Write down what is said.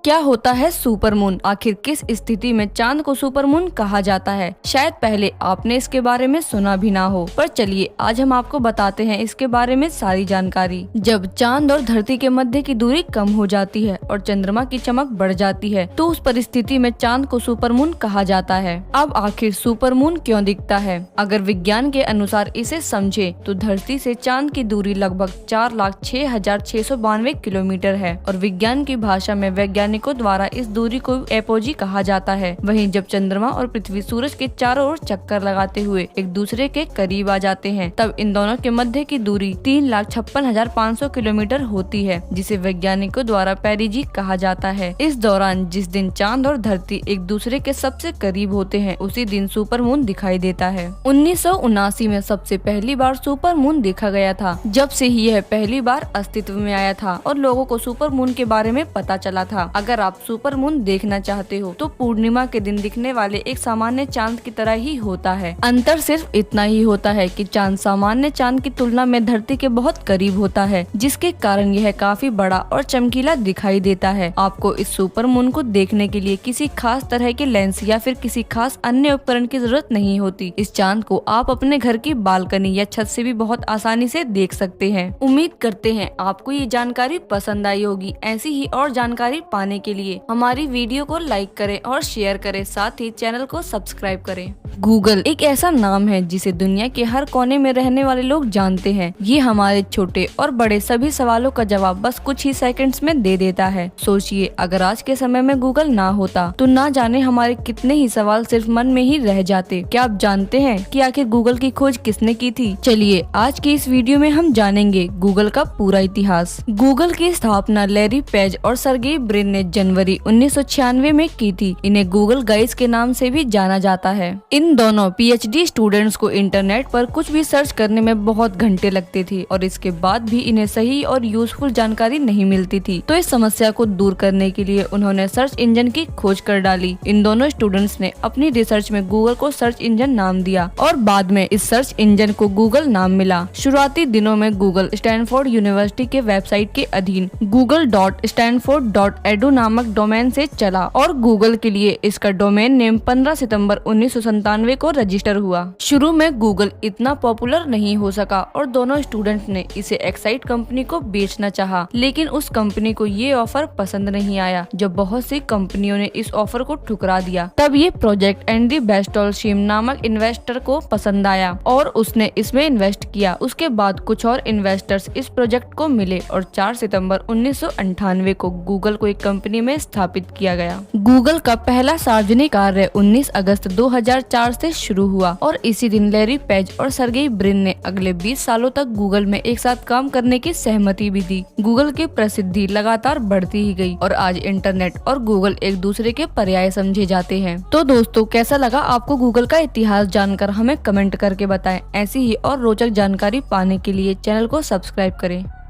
क्या होता है सुपरमून? आखिर किस स्थिति में चांद को सुपरमून कहा जाता है? शायद पहले आपने इसके बारे में सुना भी ना हो, पर चलिए आज हम आपको बताते हैं इसके बारे में सारी जानकारी। जब चांद और धरती के मध्य की दूरी कम हो जाती है और चंद्रमा की चमक बढ़ जाती है, तो उस परिस्थिति में चांद को सुपरमून कहा जाता है। अब आखिर सुपरमून क्यों दिखता है? अगर विज्ञान के अनुसार इसे समझे तो धरती से चांद की दूरी लगभग 4,06,692 किलोमीटर है और विज्ञान की भाषा में वैज्ञानिकों द्वारा इस दूरी को एपोजी कहा जाता है। वहीं जब चंद्रमा और पृथ्वी सूरज के चारों ओर चक्कर लगाते हुए एक दूसरे के करीब आ जाते हैं, तब इन दोनों के मध्य की दूरी 3,56,500 किलोमीटर होती है, जिसे वैज्ञानिकों द्वारा पेरिजी कहा जाता है। इस दौरान जिस दिन चांद और धरती एक दूसरे के सबसे करीब होते हैं, उसी दिन सुपरमून दिखाई देता है। 1979 में सबसे पहली बार सुपरमून देखा गया था। जब से ही यह पहली बार अस्तित्व में आया था और लोगों को सुपरमून के बारे में पता चला था। अगर आप सुपरमून देखना चाहते हो तो पूर्णिमा के दिन दिखने वाले एक सामान्य चांद की तरह ही होता है। अंतर सिर्फ इतना ही होता है कि चांद सामान्य चांद की तुलना में धरती के बहुत करीब होता है, जिसके कारण यह काफी बड़ा और चमकीला दिखाई देता है। आपको इस सुपरमून को देखने के लिए किसी खास तरह के लेंस या फिर किसी खास अन्य उपकरण की जरूरत नहीं होती। इस चांद को आप अपने घर की बालकनी या छत से भी बहुत आसानी से देख सकते हैं। उम्मीद करते हैं आपको ये जानकारी पसंद आई होगी। ऐसी ही और जानकारी पाने के लिए हमारी वीडियो को लाइक करें और शेयर करें, साथ ही चैनल को सब्सक्राइब करें। गूगल एक ऐसा नाम है जिसे दुनिया के हर कोने में रहने वाले लोग जानते हैं। ये हमारे छोटे और बड़े सभी सवालों का जवाब बस कुछ ही सेकंड्स में दे देता है। सोचिए, अगर आज के समय में गूगल ना होता तो ना जाने हमारे कितने ही सवाल सिर्फ मन में ही रह जाते। क्या आप जानते हैं कि आखिर गूगल की खोज किसने की थी? चलिए आज की इस वीडियो में हम जानेंगे गूगल का पूरा इतिहास। गूगल की स्थापना लैरी पेज और सर्गेई ब्रिन ने जनवरी 1996 में की थी। इन्हें गूगल गाइस के नाम से भी जाना जाता है। इन दोनों पीएचडी स्टूडेंट्स को इंटरनेट पर कुछ भी सर्च करने में बहुत घंटे लगते थे और इसके बाद भी इन्हें सही और यूजफुल जानकारी नहीं मिलती थी। तो इस समस्या को दूर करने के लिए उन्होंने सर्च इंजन की खोज कर डाली। इन दोनों स्टूडेंट्स ने अपनी रिसर्च में गूगल को सर्च इंजन नाम दिया और बाद में इस सर्च इंजन को गूगल नाम मिला। शुरुआती दिनों में गूगल स्टैनफोर्ड यूनिवर्सिटी के वेबसाइट के अधीन google.stanford.edu नामक डोमेन से चला और गूगल के लिए इसका डोमेन नेम 15 सितंबर 1997 को रजिस्टर हुआ। शुरू में गूगल इतना पॉपुलर नहीं हो सका और दोनों स्टूडेंट्स ने इसे एक्साइट कंपनी को बेचना चाहा, लेकिन उस कंपनी को ये ऑफर पसंद नहीं आया। जब बहुत सी कंपनियों ने इस ऑफर को ठुकरा दिया, तब ये प्रोजेक्ट एंडी बेस्टोल्शिम नामक इन्वेस्टर को पसंद आया और उसने इसमें इन्वेस्ट किया। उसके बाद कुछ और इन्वेस्टर्स इस प्रोजेक्ट को मिले और 4 सितंबर 1998 को गूगल को एक कंपनी में स्थापित किया गया। गूगल का पहला सार्वजनिक कार्य 19 अगस्त 2004 से शुरू हुआ और इसी दिन लैरी पेज और सर्गेई ब्रिन ने अगले 20 सालों तक गूगल में एक साथ काम करने की सहमति भी दी। गूगल की प्रसिद्धि लगातार बढ़ती ही गई और आज इंटरनेट और गूगल एक दूसरे के पर्याय समझे जाते हैं। तो दोस्तों, कैसा लगा आपको गूगल का इतिहास जानकर? हमें कमेंट करके बताएं। ऐसी ही और रोचक जानकारी पाने के लिए चैनल को सब्सक्राइब करें।